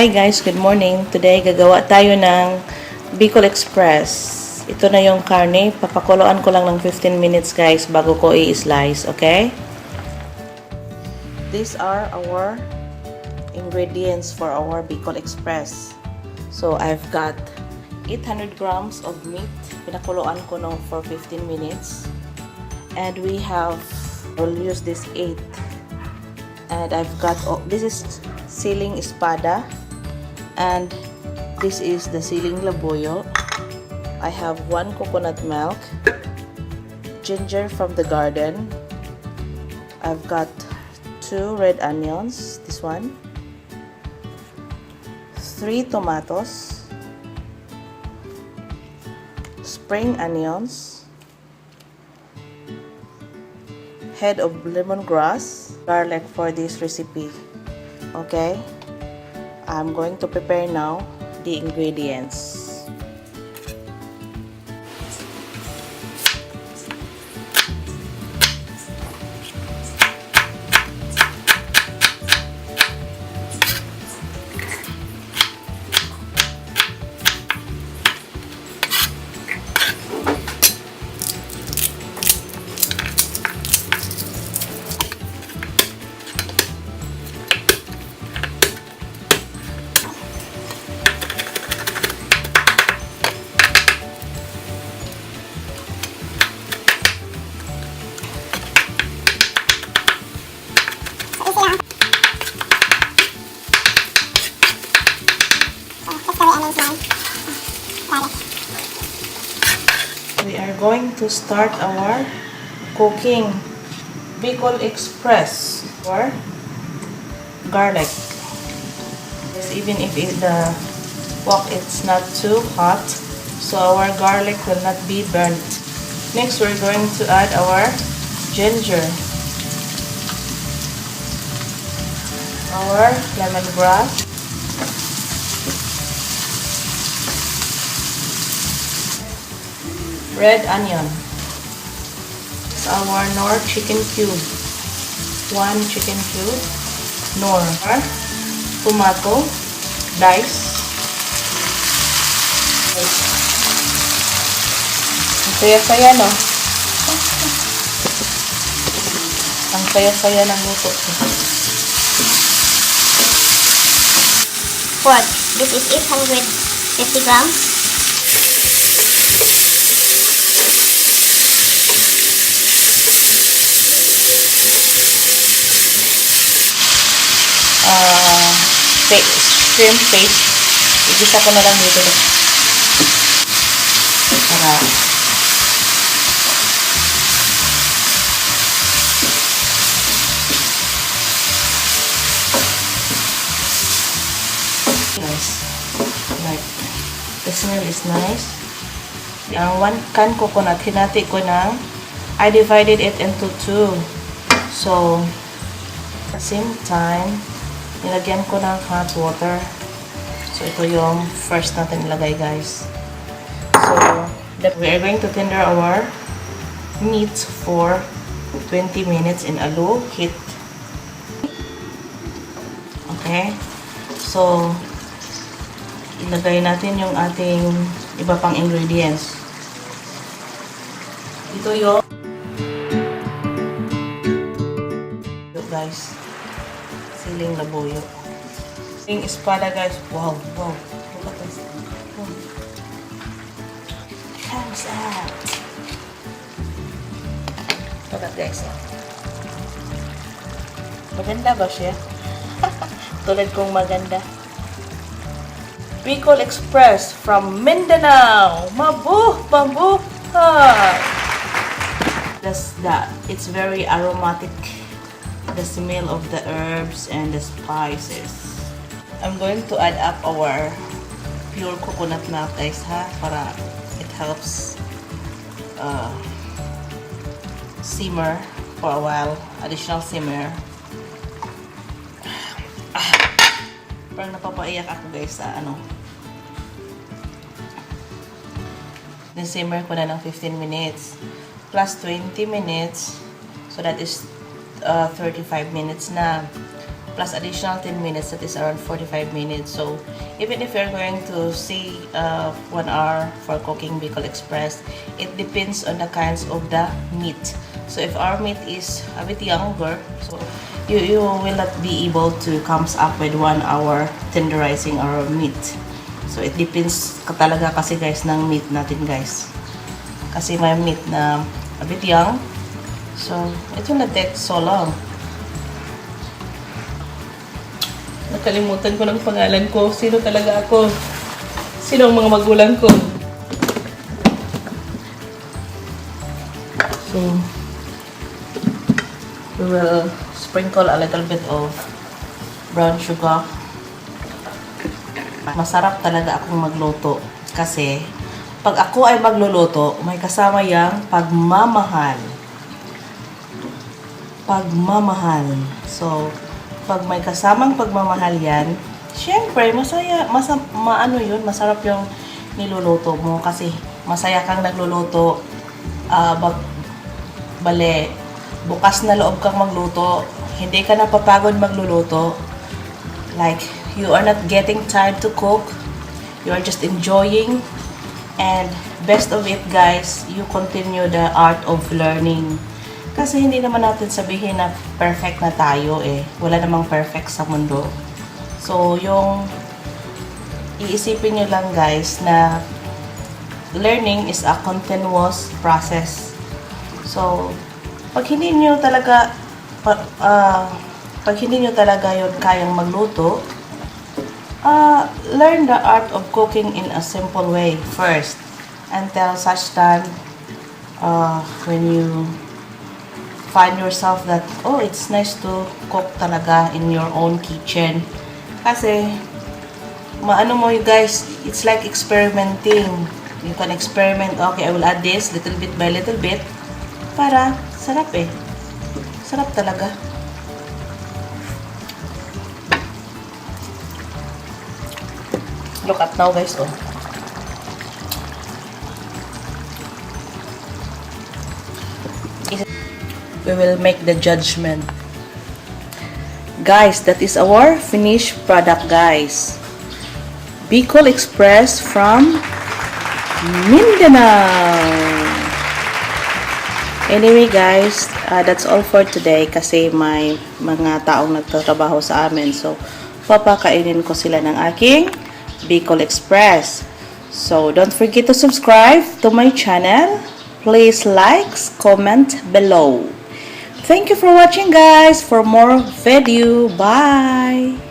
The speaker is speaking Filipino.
Hi guys, good morning. Today gagawa tayo ng BICOL Express. Ito na yung karne. Papakuluan ko lang ng 15 minutes guys bago ko i-slice, okay? These are our ingredients for our BICOL Express. So I've got 800 grams of meat. Pinakuluan ko no for 15 minutes. And we have, I'll use this 8. And I've got, this is siling espada. And this is the siling labuyo. I have 1 coconut milk, ginger from the garden. I've got 2 red onions, this one, 3 tomatoes, spring onions, head of lemongrass, garlic for this recipe. Okay, I'm going to prepare now the ingredients. We are going to start our cooking BICOL Express or garlic. Even if the wok it's not too hot, so our garlic will not be burnt. Next, we're going to add our ginger, our lemongrass, red onion, our Knorr chicken cube, 1 chicken cube, Knorr, tomato, dice. Ang saya-saya, no? Ang saya-saya ng luto. What? This is 850 grams. Shrimp paste. Igisa ko na lang dito. Para nice. Like, the smell is nice. Ang 1 can coconut, hinati ko ng, I divided it into 2. So, at the same time, nilagyan ko ng hot water. So, ito yung first natin ilagay, guys. So, we are going to tender our meat for 20 minutes in a low heat. Okay? So, ilagay natin yung ating iba pang ingredients. Ito yung guys. Siling labuyo. Siling espada guys. Wow, wow. Look at this. Wow. Comes out. Look at guys. Maganda ba siya? Tulad kong maganda. BICOL Express from Mindanao. Mabuhay! That's that. It's very aromatic. The smell of the herbs and the spices. I'm going to add up our pure coconut milk guys ha, para it helps simmer for a while, additional simmer. Parang napapaiyak ako guys sa ano. Then simmer ko na ng 15 minutes plus 20 minutes, so that is 35 minutes na. plus additional 10 minutes, that is around 45 minutes. So even if you're going to see 1 hour for cooking Bicol Express, it depends on the kinds of the meat. So if our meat is a bit younger, so you will not be able to comes up with 1 hour tenderizing our meat. So it depends talaga kasi guys ng meat natin guys. Kasi may meat na a bit young, so it will not take so long. Nakalimutan ko ng pangalan ko. Sino talaga ako? Sino ang mga magulang ko? So, we will sprinkle a little bit of brown sugar. Masarap talaga akong magluto. Kasi, pag ako ay magluluto, may kasama yang pagmamahal. Pagmamahal. So, pag may kasamang pagmamahal yan, syempre, masarap yung niluluto mo kasi masaya kang nagluluto, bukas na loob kang magluto, hindi ka napapagod magluluto, like, you are not getting tired to cook, you are just enjoying, and best of it guys, you continue the art of learning. Kasi hindi naman natin sabihin na perfect na tayo eh. Wala namang perfect sa mundo. So, yung iisipin nyo lang guys na learning is a continuous process. So, pag hindi nyo talaga yun kayang magluto, learn the art of cooking in a simple way first. Until such time, when you find yourself that, oh, it's nice to cook talaga in your own kitchen. Kasi, maano mo you guys, it's like experimenting. You can experiment, okay, I will add this little bit by little bit. Para, sarap eh. Sarap talaga. Look at now guys, oh. We will make the judgment. Guys, that is our finished product, guys. BICOL Express from Mindanao. Anyway, guys, that's all for today kasi may mga taong nagtatrabaho sa amin. So, papakainin ko sila ng aking BICOL Express. So, don't forget to subscribe to my channel. Please like, comment below. Thank you for watching guys. For more video, bye!